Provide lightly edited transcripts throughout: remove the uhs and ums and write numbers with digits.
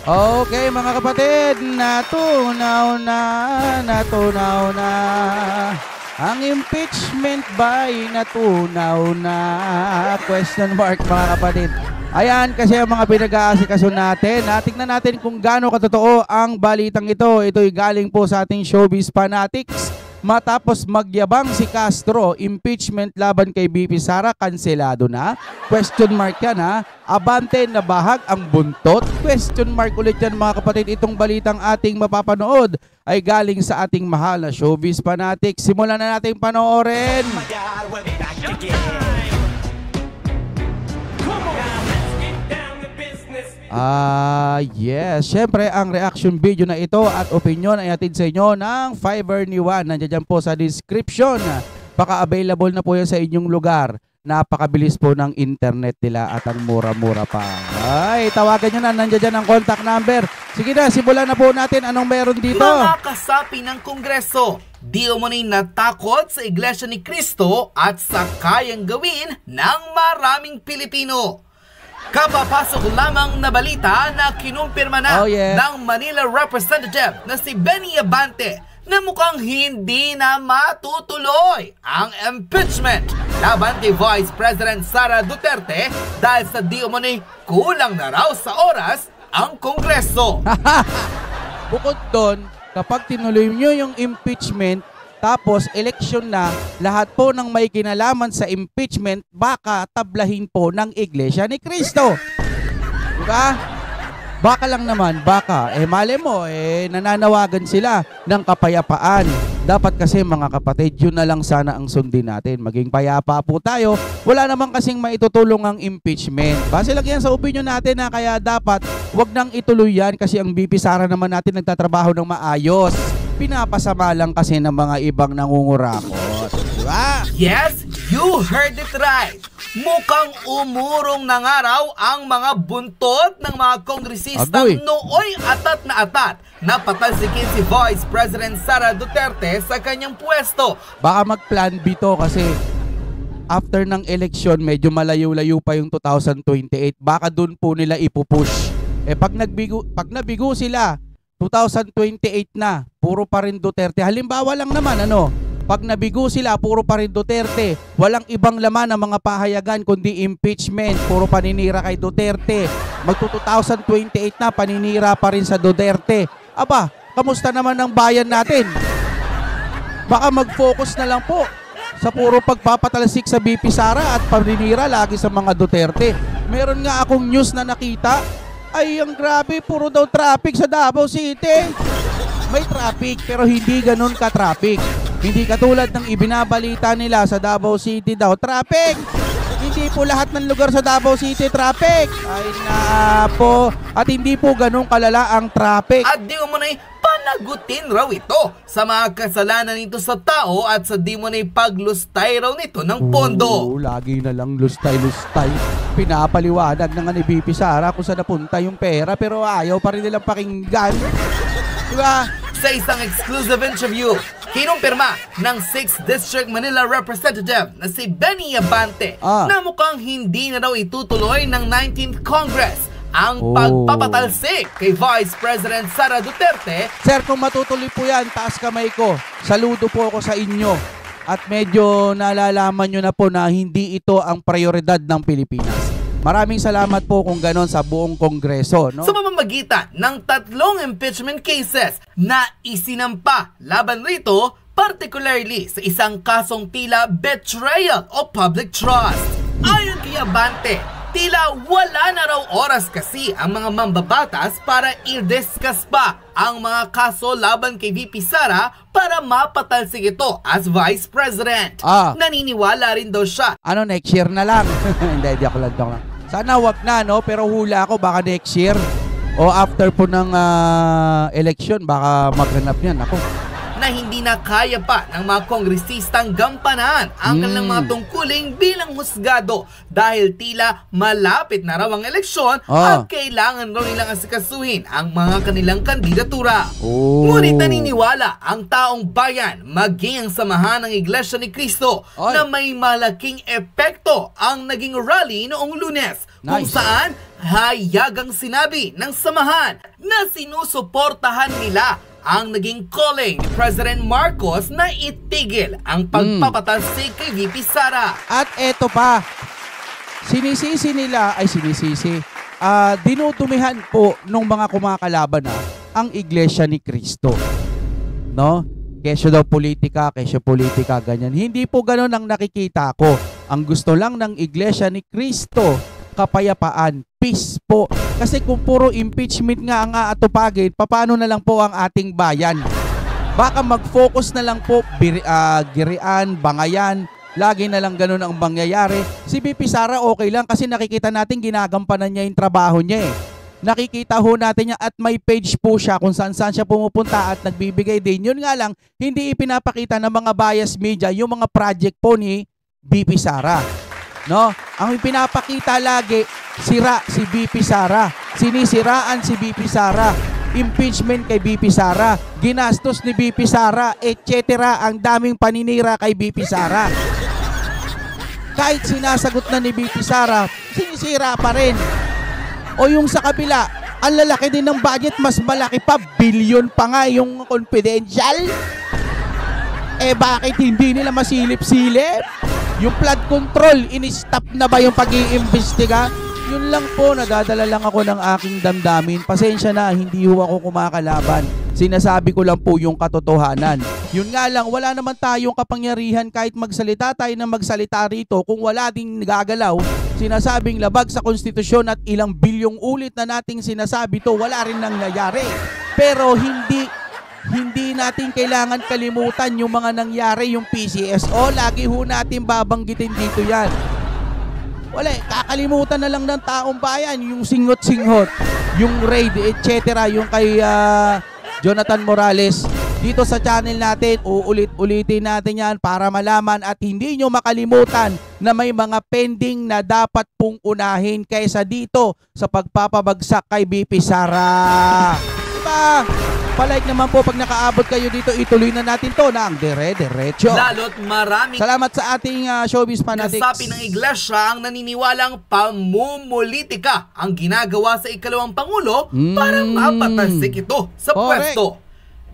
Okay, mga kapatid, natunaw na. Ang impeachment by natunaw na? Question mark, mga kapatid. Ayan, kasi ang mga pinag-aasikaso natin. Tingnan natin kung gaano katotoo ang balitang ito. Ito'y galing po sa ating showbiz fanatics. Matapos magyabang si Castro, impeachment laban kay BP Sara, kanselado na? Question mark yan, ha? Abante na bahag ang buntot? Question mark ulit yan, mga kapatid. Itong balitang ating mapapanood ay galing sa ating mahal na showbiz fanatics. Simulan na natin panoorin. Yes. Siyempre, ang reaction video na ito at opinion ay atid sa inyo ng Fiverr ni Juan. Nandiyan po sa description. Baka available na po yan sa inyong lugar. Napakabilis po ng internet nila at ang mura-mura pa. Ay, tawagan nyo na. Nandiyan ang contact number. Sige na, simulan na po natin. Anong meron dito? Mga kasapi ng Kongreso, di umano'y natakot sa Iglesia ni Cristo at sa kayang gawin ng maraming Pilipino. Kapapasok lamang na balita na kinumpirma na ng Manila Representative na si Benny Abante na mukhang hindi na matutuloy ang impeachment laban kay Vice President Sara Duterte dahil sa di umano'y kulang na raw sa oras ang Kongreso. Bukod doon, kapag tinuloy nyo yung impeachment, tapos eleksyon na, lahat po ng may kinalaman sa impeachment, baka tablahin po ng Iglesia ni Cristo. Diba? Baka lang naman, baka. Mali mo, nananawagan sila ng kapayapaan. Dapat kasi, mga kapatid, yun na lang sana ang sundin natin. Maging payapa po tayo. Wala naman kasing maitutulong ang impeachment. Base lang yan sa opinion natin, na kaya dapat wag nang ituloy yan kasi ang BP Sara naman natin nagtatrabaho ng maayos. Pinapasama lang kasi ng mga ibang nangungurakot. Diba? Yes, you heard it right. Mukhang umurong na nga raw ang mga buntot ng mga kongresistang nooy atat na patalsikin si Vice President Sara Duterte sa kanyang pwesto. Baka mag-plan B to kasi after ng eleksyon, medyo malayo-layo pa yung 2028. Baka dun po nila ipupush. Pag nabigo sila, 2028 na, puro pa rin Duterte. Halimbawa lang naman, pag nabigo sila, puro pa rin Duterte. Walang ibang laman ang mga pahayagan kundi impeachment. Puro paninira kay Duterte. Magto-2028 na, paninira pa rin sa Duterte. Aba, kamusta naman ang bayan natin? Baka mag-focus na lang po sa puro pagpapatalsik sa BP Sara at paninira lagi sa mga Duterte. Meron nga akong news na nakita. Ay, ang grabe, puro daw traffic sa Davao City. May traffic pero hindi ganun ka-traffic. Hindi katulad ng ibinabalita nila sa Davao City daw, traffic. Hindi po lahat ng lugar sa Davao City traffic. Ay na po. At hindi po ganun kalala ang traffic. At di mo na panagutin raw ito sa mga kasalanan nito sa tao at sa di mo na paglustay raw nito ng pondo. Lagi na lang lustay-lustay. Pinapaliwanag na nga ni BP Sara kung saan napunta yung pera pero ayaw pa rin nilang pakinggan. Diba? Sa isang exclusive interview, kinumpirma ng 6th District Manila Representative na si Benny Abante na mukhang hindi na daw itutuloy ng 19th Congress ang pagpapatalsik kay Vice President Sara Duterte. Sir, kung matutuloy po yan, taas kamay ko. Saludo po ako sa inyo. At medyo nalalaman nyo na po na hindi ito ang prioridad ng Pilipinas. Maraming salamat po kung ganon sa buong Kongreso. Sa pamamagitan ng 3 impeachment cases na isinampa laban rito, particularly sa isang kasong tila betrayal of public trust. Ayon kay Abante, tila wala na raw oras kasi ang mga mambabatas para i-discuss pa ang mga kaso laban kay VP Sara para mapatalsik ito as Vice President. Naniniwala rin daw siya. Next year na lang? Hindi ako lang. Sana wag na, pero hula ako baka next year o after po ng election baka maghanap yan ako. Na hindi na kaya pa ng mga kongresistang gampanan ang kanilang mga tungkuling bilang husgado dahil tila malapit na raw ang eleksyon at kailangan raw nilang asikasuhin ang mga kanilang kandidatura. Ngunit naniniwala ang taong bayan maging ang samahan ng Iglesia ni Cristo na may malaking epekto ang naging rally noong Lunes kung Nice. saan hayagang sinabi ng samahan na sinusuportahan nila ang naging calling ni President Marcos na itigil ang pagpapatalsik kay VP Sara. At eto pa, dinudumihan po nung mga kumakalaban ang Iglesia ni Cristo. No? Kesyo daw politika, ganyan. Hindi po ganun ang nakikita ko. Ang gusto lang ng Iglesia ni Cristo, kapayapaan, peace po. Kasi kung puro impeachment nga ang aatupagin, paano na lang po ang ating bayan? Baka mag-focus na lang po, girian, bangayan, lagi na lang ganun ang mangyayari. Si VP Sara okay lang kasi nakikita natin ginagampanan niya yung trabaho niya eh. Nakikita ho natin niya at may page po siya kung saan siya pumupunta at nagbibigay din. Yun nga lang, hindi ipinapakita ng mga bias media yung mga project po ni VP Sara. No? Ang pinapakita lagi, sira si VP Sara. Sinisiraan si VP Sara. Impeachment kay VP Sara. Ginastos ni VP Sara, etc. Ang daming paninira kay VP Sara. Kahit sinasagot na ni VP Sara, sinisira pa rin. O yung sa kabila, ang lalaki din ng budget, mas malaki pa, billion pa nga yung confidential. Eh bakit hindi nila masilip-silip? Yung flood control, in-stop na ba yung pag-iimbestiga? Yun lang po, nadadala lang ako ng aking damdamin. Pasensya na, hindi ho ako kumakalaban. Sinasabi ko lang po yung katotohanan. Yun nga lang, wala naman tayong kapangyarihan kahit magsalita tayo ng magsalita rito kung wala ding gagalaw. Sinasabing labag sa konstitusyon at ilang bilyong ulit na nating sinasabi to, wala rin nangyayari. Pero hindi natin kailangan kalimutan yung mga nangyari, yung PCSO. Lagi ho natin babanggitin dito yan. Wala, kakalimutan na lang ng taong bayan yung singot-singhot, yung raid, etc. Yung kay Jonathan Morales. Dito sa channel natin, uulit-ulitin natin yan para malaman at hindi nyo makalimutan na may mga pending na dapat pong unahin kaysa dito sa pagpapabagsak kay VP Sara. Diba? Palike naman po pag nakaabot kayo dito, ituloy na natin to ng dire-diretso. Lalo't maraming Salamat sa ating showbiz fanatics. kasapi ng iglesia ang naniniwalang pamumulitika ang ginagawa sa ikalawang Pangulo para mapatalsik ito sa Correct. pwesto.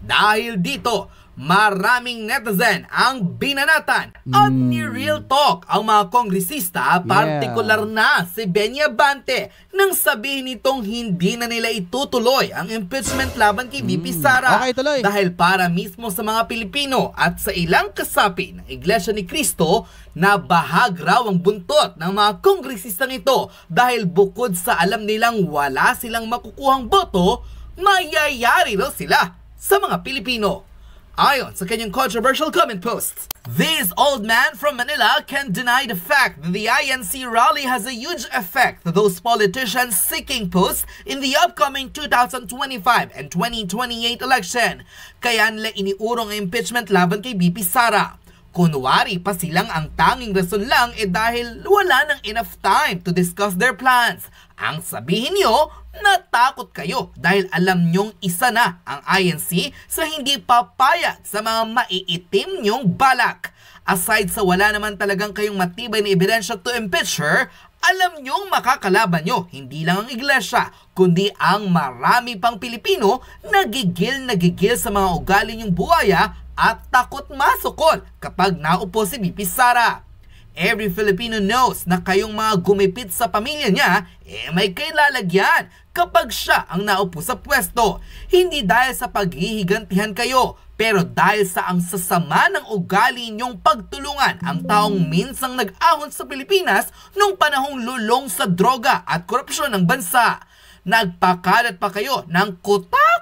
Dahil dito, maraming netizen ang binanatan at ni-real talk ang mga kongresista, partikular na si Benny Abante, nang sabihin nitong hindi na nila itutuloy ang impeachment laban kay VP Sara. Okay, tuloy. Dahil para mismo sa mga Pilipino at sa ilang kasapi ng Iglesia ni Cristo na bahag raw ang buntot ng mga kongresistang ito dahil bukod sa alam nilang wala silang makukuhang boto, mayayari raw sila sa mga Pilipino. Ayon sa kanyang controversial comment post, this old man from Manila can deny the fact that the INC rally has a huge effect to those politicians seeking posts in the upcoming 2025 and 2028 election. Kaya nila iniurong ang impeachment laban kay VP Sara. Kunwari pa silang ang tanging rason lang dahil wala nang enough time to discuss their plans. Ang sabihin nyo, natakot kayo dahil alam nyong isa na ang INC sa hindi papayag sa mga maiitim nyong balak. Aside sa wala naman talagang kayong matibay na ebidensya to impeach her, alam nyong makakalaban nyo hindi lang ang iglesia, kundi ang marami pang Pilipino nagigil sa mga ugali nyong buhaya at takot masukol kapag naupo si VP Sara. Every Filipino knows na kayong mga gumipit sa pamilya niya, may kailalagyan kapag siya ang naupo sa pwesto. Hindi dahil sa paghihigantihan kayo, pero dahil sa ang sasama ng ugali niyong pagtulungan ang taong minsang nag-ahon sa Pilipinas nung panahong lulong sa droga at korupsyon ng bansa. Nagpakalat pa kayo ng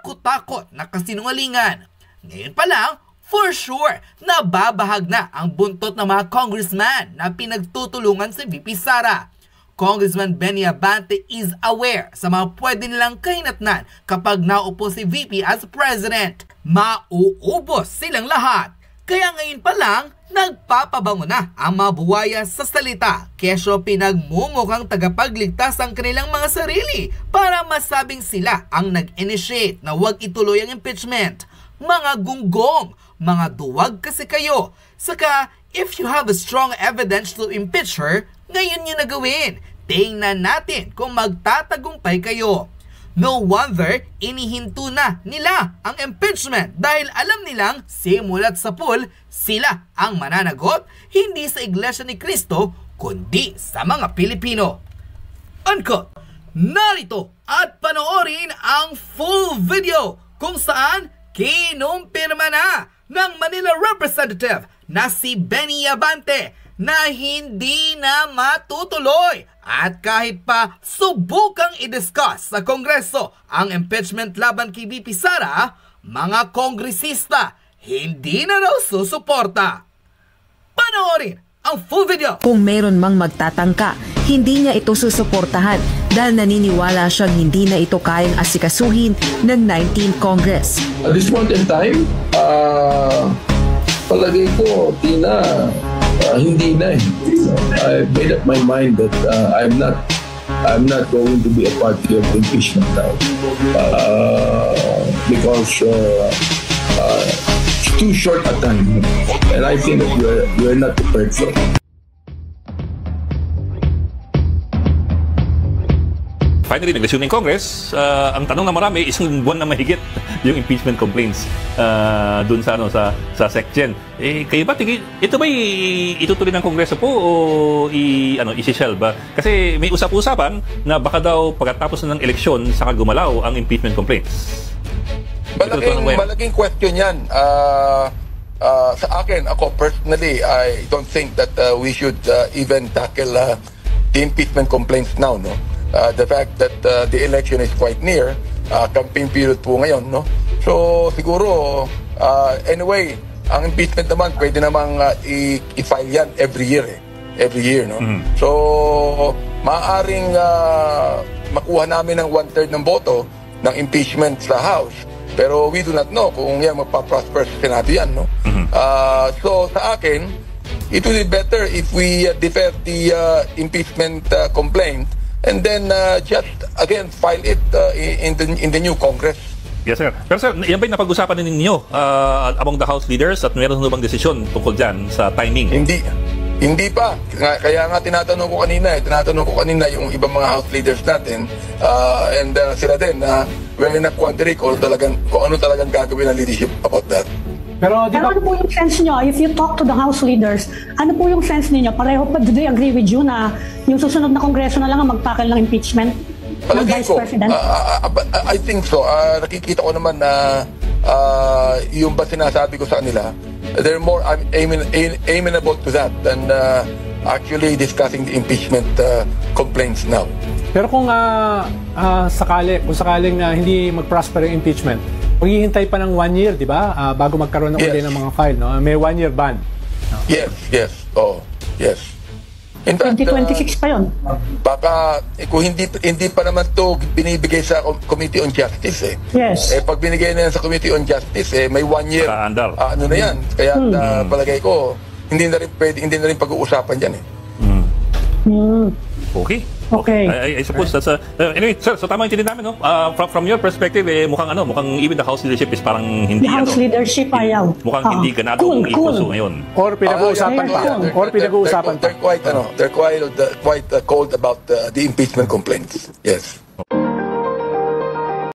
kutakot na kasinungalingan. Ngayon pa lang, for sure, nababahag na ang buntot ng mga congressman na pinagtutulungan si VP Sara. Congressman Benny Abante is aware sa mga pwede nilang kahinatnan kapag naupo si VP as president. Mauubos silang lahat. Kaya ngayon pa lang, nagpapabango na ang mga buwaya sa salita kesyo pinagmumukhang tagapagligtas ang kanilang mga sarili para masabing sila ang nag-initiate na huwag ituloy ang impeachment. Mga gunggong, mga duwag kasi kayo. Saka, if you have a strong evidence to impeach her, ngayon nyo na gawin. tingnan natin kung magtatagumpay kayo. No wonder, inihinto na nila ang impeachment dahil alam nilang simulat sa pool, sila ang mananagot, hindi sa Iglesia ni Cristo, kundi sa mga Pilipino. Unquote. Narito at panoorin ang full video kung saan kinumpirma na ng Manila Representative na si Benny Abante na hindi na matutuloy at kahit pa subukang i-discuss sa Kongreso ang impeachment laban kay VP Sara, mga kongresista hindi na raw susuporta. Panoorin ang full video. Kung meron mang magtatangka, hindi niya ito susuportahan dahil naniniwala siyang hindi na ito kayang asikasuhin ng 19th Congress. At this point in time, palagay ko, hindi na eh. I made up my mind that I'm not going to be a party of impeachment now. Because it's too short a time. And I think that we're not prepared for it. Finally, nag-resume ng Congress. Ang tanong na marami, isang buwan na mahigit yung impeachment complaints dun sa SecGen. Kayo ba tingin ito ba itutuloy ng Kongreso po o isi-shelve ba? Kasi may usap-usapan na baka daw pagkatapos ng eleksyon saka gumalaw ang impeachment complaints. Malaking question 'yan. Sa akin, ako personally, I don't think that we should even tackle the impeachment complaints now, no? The fact that the election is quite near, campaign period po ngayon, no? So siguro anyway, ang impeachment naman pwede namang i-file yan every year, no? So maaaring makuha namin ng 1/3 ng boto ng impeachment sa House, pero we do not know kung yan magpa-prosper sa Senado yan, no? So sa akin, it would be better if we defer the impeachment complaint and then just again file it in the new Congress. Yes, sir. Pero sir, yan ba'y napag-usapan ninyo among the House leaders at meron bang desisyon tungkol dyan sa timing? Hindi pa. Kaya nga tinatanong ko kanina yung ibang mga House leaders natin and sila din we're not quandary kung ano talagang gagawin ng leadership about that. Pero ano po yung sense nyo? If you talk to the House leaders, ano po yung sense niyo? Pareho pa, do they agree with you na yung susunod na Kongreso na lang ang magtakal ng impeachment ng Vice President? I think so. Nakikita ko naman na yung ba sinasabi ko sa kanila, they're more amenable to that than actually discussing the impeachment complaints now. Pero kung sakaling hindi mag-prosper yung impeachment, maghihintay pa ng 1 year, di ba? Bago magkaroon ng uli ng mga file, no? May 1 year ban. No? Yes. Oh, yes. In fact, 2026 pa yun. Baka kung hindi pa naman to binibigay sa Committee on Justice Yes. pag binigay na yan sa Committee on Justice may 1 year. Ano na yan? Kaya palagay ko hindi na rin pag-uusapan diyan Okay. I suppose that's anyway, sir, so tama yung tinid namin, no? From your perspective, mukhang even the House leadership is parang hindi The House leadership ayaw. Mukhang hindi ganadong ipuso ngayon. Or pinag-uusapan pa. They're quite cold about the impeachment complaints. Yes.